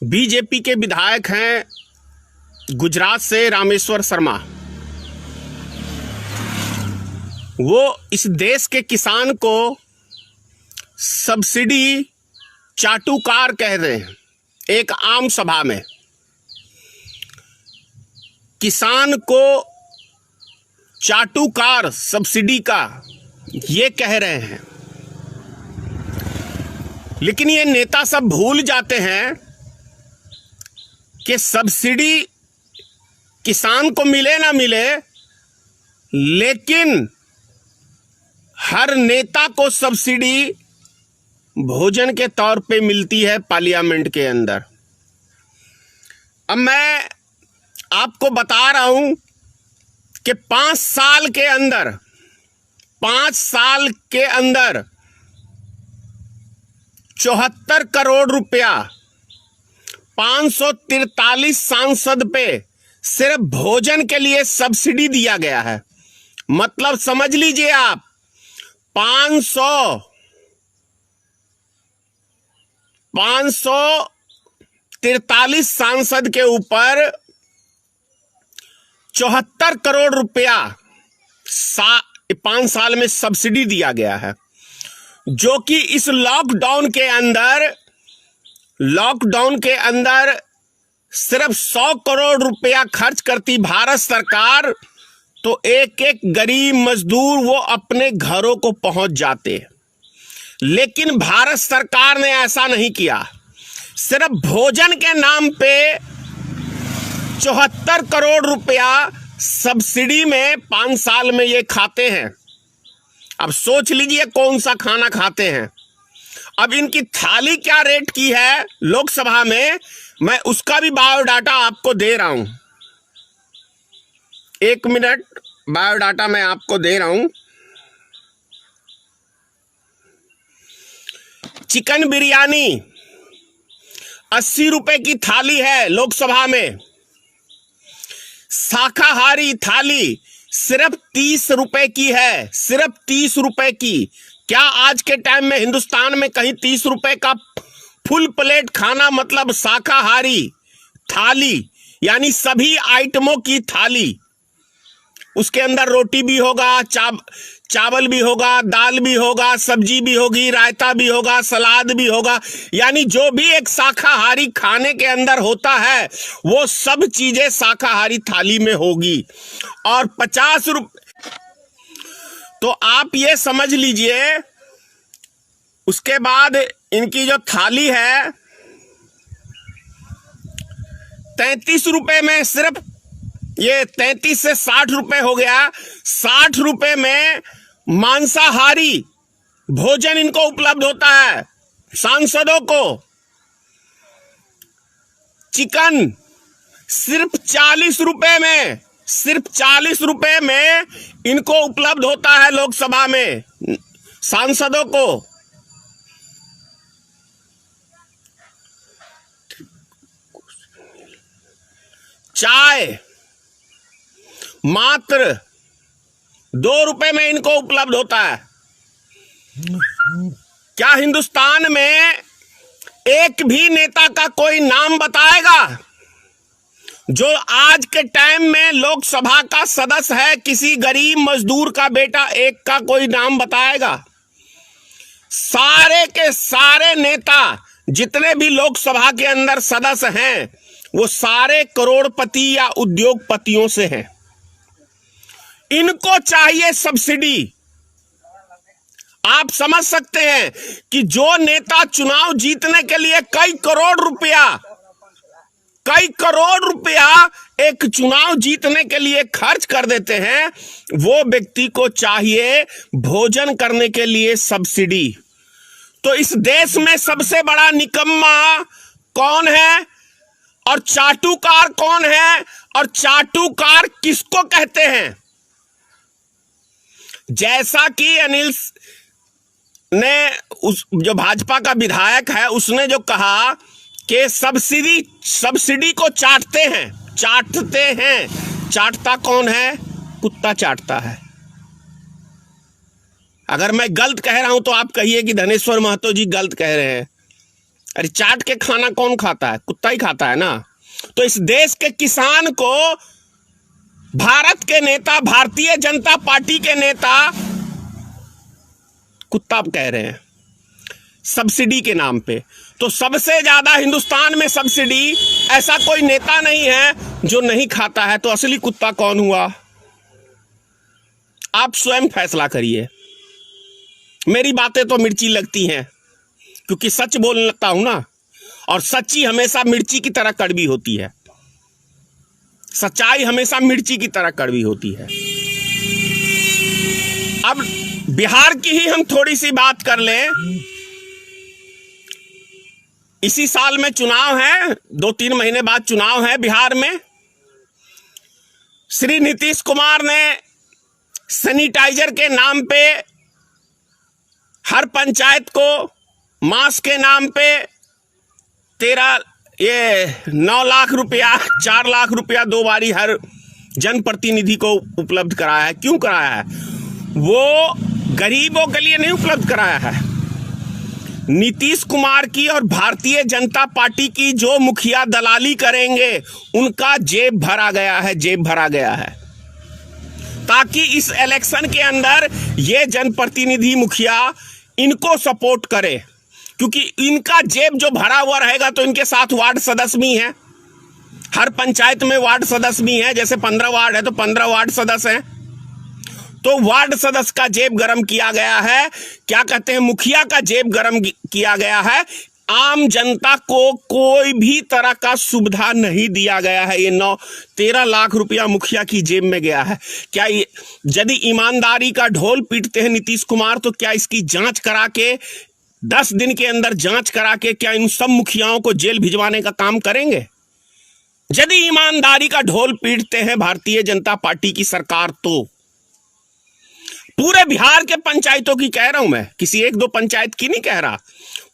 BJP के विधायक हैं गुजरात से रामेश्वर शर्मा। वो इस देश के किसान को सब्सिडी चाटुकार कह रहे हैं। एक आम सभा में किसान को चाटुकार सब्सिडी का ये कह रहे हैं। लेकिन ये नेता सब भूल जाते हैं कि सब्सिडी किसान को मिले ना मिले, लेकिन हर नेता को सब्सिडी भोजन के तौर पे मिलती है पार्लियामेंट के अंदर। अब मैं आपको बता रहा हूं कि 5 साल के अंदर 74 करोड़ रुपया 543 सांसद पे सिर्फ भोजन के लिए सब्सिडी दिया गया है। मतलब समझ लीजिए आप 543 सांसद के ऊपर 74 करोड़ रुपया 5 साल में सब्सिडी दिया गया है, जो कि इस लॉकडाउन के अंदर सिर्फ 100 करोड़ रुपया खर्च करती भारत सरकार तो एक एक गरीब मजदूर वो अपने घरों को पहुंच जाते। लेकिन भारत सरकार ने ऐसा नहीं किया। सिर्फ भोजन के नाम पे 74 करोड़ रुपया सब्सिडी में 5 साल में ये खाते हैं। अब सोच लीजिए कौन सा खाना खाते हैं। अब इनकी थाली क्या रेट की है लोकसभा में, मैं उसका भी बायोडाटा आपको दे रहा हूं। 1 मिनट, बायोडाटा मैं आपको दे रहा हूं। चिकन बिरयानी 80 रुपए की थाली है लोकसभा में। शाकाहारी थाली सिर्फ 30 रुपए की है, सिर्फ 30 रुपए की। क्या आज के टाइम में हिंदुस्तान में कहीं 30 रुपए का फुल प्लेट खाना, मतलब शाकाहारी थाली यानी सभी आइटमों की थाली, उसके अंदर रोटी भी होगा, चावल भी होगा, दाल भी होगा, सब्जी भी होगी, रायता भी होगा, सलाद भी होगा, यानी जो भी एक शाकाहारी खाने के अंदर होता है वो सब चीजें शाकाहारी थाली में होगी। और 50 रुपए, तो आप ये समझ लीजिए। उसके बाद इनकी जो थाली है 33 रुपए में, सिर्फ ये 33 से 60 रुपए हो गया। 60 रुपए में मांसाहारी भोजन इनको उपलब्ध होता है सांसदों को। चिकन सिर्फ 40 रुपए में, सिर्फ 40 रुपए में इनको उपलब्ध होता है लोकसभा में सांसदों को। चाय मात्र 2 रुपए में इनको उपलब्ध होता है। क्या हिंदुस्तान में एक भी नेता का कोई नाम बताएगा जो आज के टाइम में लोकसभा का सदस्य है? किसी गरीब मजदूर का बेटा एक का कोई नाम बताएगा? सारे के सारे नेता जितने भी लोकसभा के अंदर सदस्य हैं वो सारे करोड़पति या उद्योगपतियों से हैं। इनको चाहिए सब्सिडी। आप समझ सकते हैं कि जो नेता चुनाव जीतने के लिए कई करोड़ रुपया एक चुनाव जीतने के लिए खर्च कर देते हैं, वो व्यक्ति को चाहिए भोजन करने के लिए सब्सिडी। तो इस देश में सबसे बड़ा निकम्मा कौन है और चाटुकार कौन है, और चाटुकार किसको कहते हैं? जैसा कि अनिल ने, जो भाजपा का विधायक है, उसने जो कहा कि सब्सिडी को चाटते हैं। चाटता कौन है? कुत्ता चाटता है। अगर मैं गलत कह रहा हूं तो आप कहिए कि धनेश्वर महतो जी गलत कह रहे हैं। अरे चाट के खाना कौन खाता है? कुत्ता ही खाता है ना। तो इस देश के किसान को भारत के नेता, भारतीय जनता पार्टी के नेता कुत्ता कह रहे हैं सब्सिडी के नाम पे। तो सबसे ज्यादा हिंदुस्तान में सब्सिडी, ऐसा कोई नेता नहीं है जो नहीं खाता है। तो असली कुत्ता कौन हुआ? आप स्वयं फैसला करिए। मेरी बातें तो मिर्ची लगती हैं क्योंकि सच बोलता हूं ना, और सच्ची हमेशा मिर्ची की तरह कड़वी होती है। सच्चाई हमेशा मिर्ची की तरह कड़वी होती है। अब बिहार की ही हम थोड़ी सी बात कर लें। इसी साल में चुनाव है, 2-3 महीने बाद चुनाव है बिहार में। श्री नीतीश कुमार ने सैनिटाइजर के नाम पे हर पंचायत को, मास्क के नाम पे 9 लाख रुपया, 4 लाख रुपया 2 बारी हर जनप्रतिनिधि को उपलब्ध कराया है। क्यों कराया है? वो गरीबों के लिए नहीं उपलब्ध कराया है। नीतीश कुमार की और भारतीय जनता पार्टी की जो मुखिया दलाली करेंगे उनका जेब भरा गया है, जेब भरा गया है, ताकि इस इलेक्शन के अंदर ये जनप्रतिनिधि मुखिया इनको सपोर्ट करे। क्योंकि इनका जेब जो भरा हुआ रहेगा तो इनके साथ वार्ड सदस्य भी हैं, हर पंचायत में वार्ड सदस्य भी हैं। जैसे 15 वार्ड है तो 15 वार्ड सदस्य हैं। तो वार्ड सदस्य का जेब गरम किया गया है, क्या कहते हैं, मुखिया का जेब गरम किया गया है। आम जनता को कोई भी तरह का सुविधा नहीं दिया गया है। ये 13 लाख रुपया मुखिया की जेब में गया है। क्या ये यदि ईमानदारी का ढोल पीटते हैं नीतीश कुमार, तो क्या इसकी जांच करा के 10 दिन के अंदर जांच करा के क्या इन सब मुखियाओं को जेल भिजवाने का काम करेंगे? यदि ईमानदारी का ढोल पीटते हैं भारतीय जनता पार्टी की सरकार, तो पूरे बिहार के पंचायतों की कह रहा हूं मैं, किसी 1-2 पंचायत की नहीं कह रहा।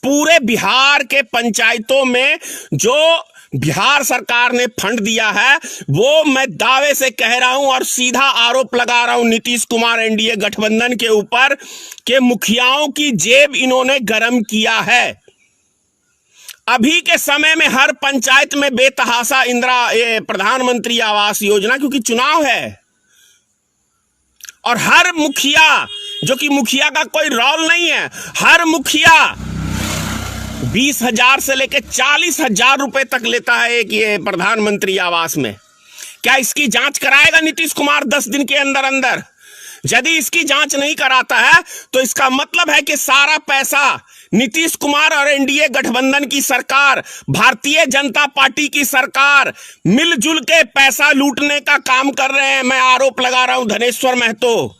पूरे बिहार के पंचायतों में जो बिहार सरकार ने फंड दिया है, वो मैं दावे से कह रहा हूं और सीधा आरोप लगा रहा हूं नीतीश कुमार एनडीए गठबंधन के ऊपर कि मुखियाओं की जेब इन्होंने गरम किया है। अभी के समय में हर पंचायत में बेतहाशा प्रधानमंत्री आवास योजना, क्योंकि चुनाव है, और हर मुखिया, जो कि मुखिया का कोई रोल नहीं है, हर मुखिया 20,000 से लेकर 40,000 रुपए तक लेता है एक ये प्रधानमंत्री आवास में। क्या इसकी जांच कराएगा नीतीश कुमार 10 दिन के अंदर अंदर? यदि इसकी जांच नहीं कराता है तो इसका मतलब है कि सारा पैसा नीतीश कुमार और एनडीए गठबंधन की सरकार, भारतीय जनता पार्टी की सरकार मिलजुल के पैसा लूटने का काम कर रहे हैं। मैं आरोप लगा रहा हूं धनेश्वर महतो,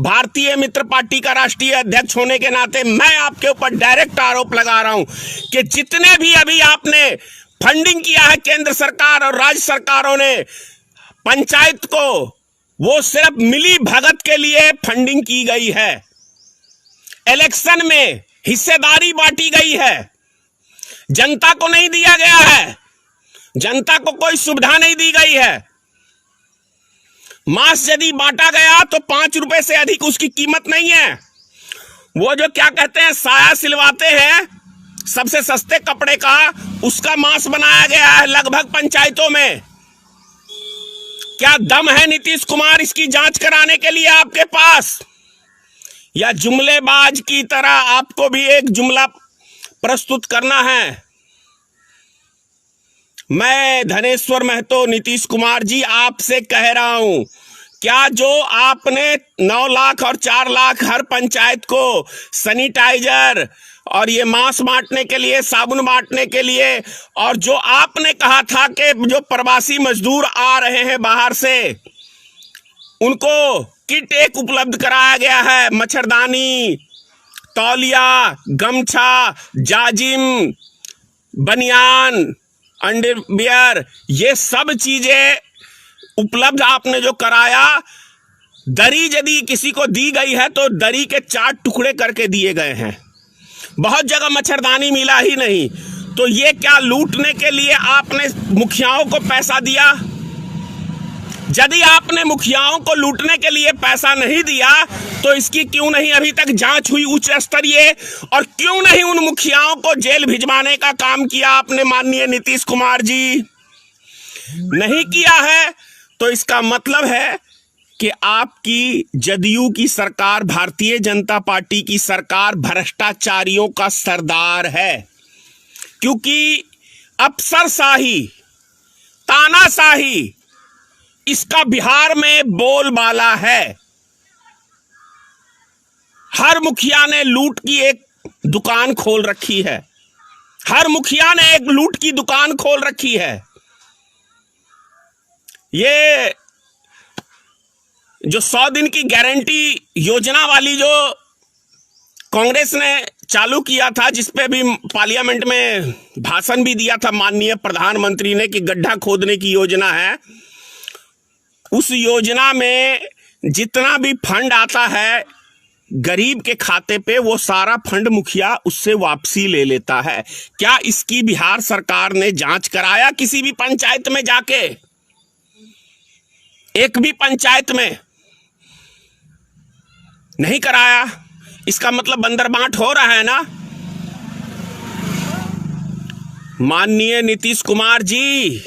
भारतीय मित्र पार्टी का राष्ट्रीय अध्यक्ष होने के नाते मैं आपके ऊपर डायरेक्ट आरोप लगा रहा हूं कि जितने भी अभी आपने फंडिंग किया है केंद्र सरकार और राज्य सरकारों ने पंचायत को, वो सिर्फ मिली भगत के लिए फंडिंग की गई है। इलेक्शन में हिस्सेदारी बांटी गई है, जनता को नहीं दिया गया है, जनता को कोई सुविधा नहीं दी गई है। मांस यदि बांटा गया तो 5 रुपए से अधिक उसकी कीमत नहीं है। वो जो क्या कहते हैं साया सिलवाते हैं सबसे सस्ते कपड़े का, उसका मांस बनाया गया है लगभग पंचायतों में। क्या दम है नीतीश कुमार इसकी जांच कराने के लिए आपके पास? या जुमलेबाज की तरह आपको भी एक जुमला प्रस्तुत करना है? मैं धनेश्वर महतो, नीतीश कुमार जी आपसे कह रहा हूं, क्या जो आपने 9 लाख और 4 लाख हर पंचायत को सैनिटाइजर और ये मास्क बांटने के लिए, साबुन बांटने के लिए, और जो आपने कहा था कि जो प्रवासी मजदूर आ रहे हैं बाहर से उनको किट एक उपलब्ध कराया गया है, मच्छरदानी, तौलिया, गमछा, जाजिम, बनियान, अंडरवियर, ये सब चीजें उपलब्ध आपने जो कराया। दरी यदि किसी को दी गई है तो दरी के 4 टुकड़े करके दिए गए हैं। बहुत जगह मच्छरदानी मिला ही नहीं। तो ये क्या लूटने के लिए आपने मुखियाओं को पैसा दिया? यदि आपने मुखियाओं को लूटने के लिए पैसा नहीं दिया तो इसकी क्यों नहीं अभी तक जांच हुई उच्च स्तरीय, और क्यों नहीं उन मुखियाओं को जेल भिजवाने का काम किया आपने माननीय नीतीश कुमार जी? नहीं किया है तो इसका मतलब है कि आपकी जदयू की सरकार, भारतीय जनता पार्टी की सरकार भ्रष्टाचारियों का सरदार है। क्योंकि अफसरशाही, तानाशाही, इसका बिहार में बोलबाला है। हर मुखिया ने लूट की एक दुकान खोल रखी है, हर मुखिया ने एक लूट की दुकान खोल रखी है। ये जो 100 दिन की गारंटी योजना वाली जो कांग्रेस ने चालू किया था, जिसपे भी पार्लियामेंट में भाषण भी दिया था माननीय प्रधानमंत्री ने कि गड्ढा खोदने की योजना है, उस योजना में जितना भी फंड आता है गरीब के खाते पे, वो सारा फंड मुखिया उससे वापसी ले लेता है। क्या इसकी बिहार सरकार ने जांच कराया किसी भी पंचायत में जाके? एक भी पंचायत में नहीं कराया। इसका मतलब बंदरबांट हो रहा है ना। माननीय नीतीश कुमार जी,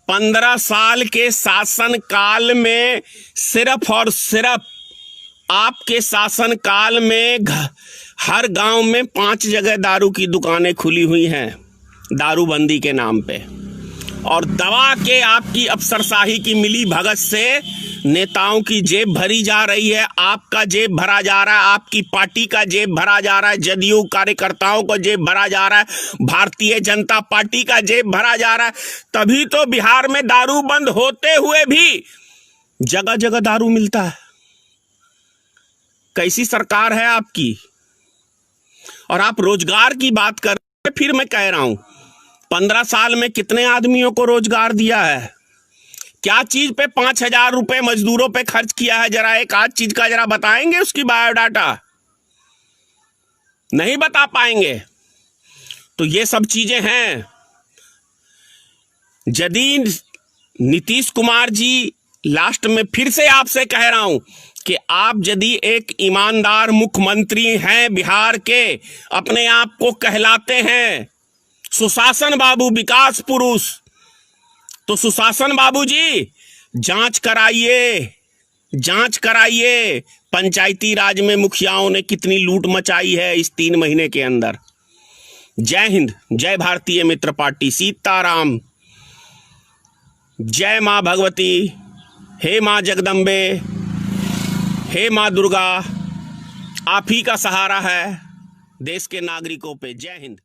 15 साल के शासन काल में सिर्फ और सिर्फ आपके शासन काल में हर गांव में 5 जगह दारू की दुकानें खुली हुई हैं दारूबंदी के नाम पे, और दवा के आपकी अफसरशाही की मिली भगत से नेताओं की जेब भरी जा रही है, आपका जेब भरा जा रहा है, आपकी पार्टी का जेब भरा जा रहा है, जदयू कार्यकर्ताओं को जेब भरा जा रहा है, भारतीय जनता पार्टी का जेब भरा जा रहा है। तभी तो बिहार में दारू बंद होते हुए भी जगह जगह दारू मिलता है। कैसी सरकार है आपकी? और आप रोजगार की बात कर रहे हैं। फिर मैं कह रहा हूं, 15 साल में कितने आदमियों को रोजगार दिया है? क्या चीज पे 5,000 रुपए मजदूरों पे खर्च किया है? जरा एक आध चीज का जरा बताएंगे, उसकी बायोडाटा नहीं बता पाएंगे। तो ये सब चीजें हैं। यदि नीतीश कुमार जी, लास्ट में फिर से आपसे कह रहा हूं कि आप यदि एक ईमानदार मुख्यमंत्री हैं बिहार के, अपने आप को कहलाते हैं सुशासन बाबू, विकास पुरुष, तो सुशासन बाबू जी जांच कराइए, जांच कराइए पंचायती राज में मुखियाओं ने कितनी लूट मचाई है इस 3 महीने के अंदर। जय हिंद, जय भारतीय मित्र पार्टी, सीताराम, जय मां भगवती, हे मां जगदम्बे, हे मां दुर्गा, आप ही का सहारा है देश के नागरिकों पे। जय हिंद।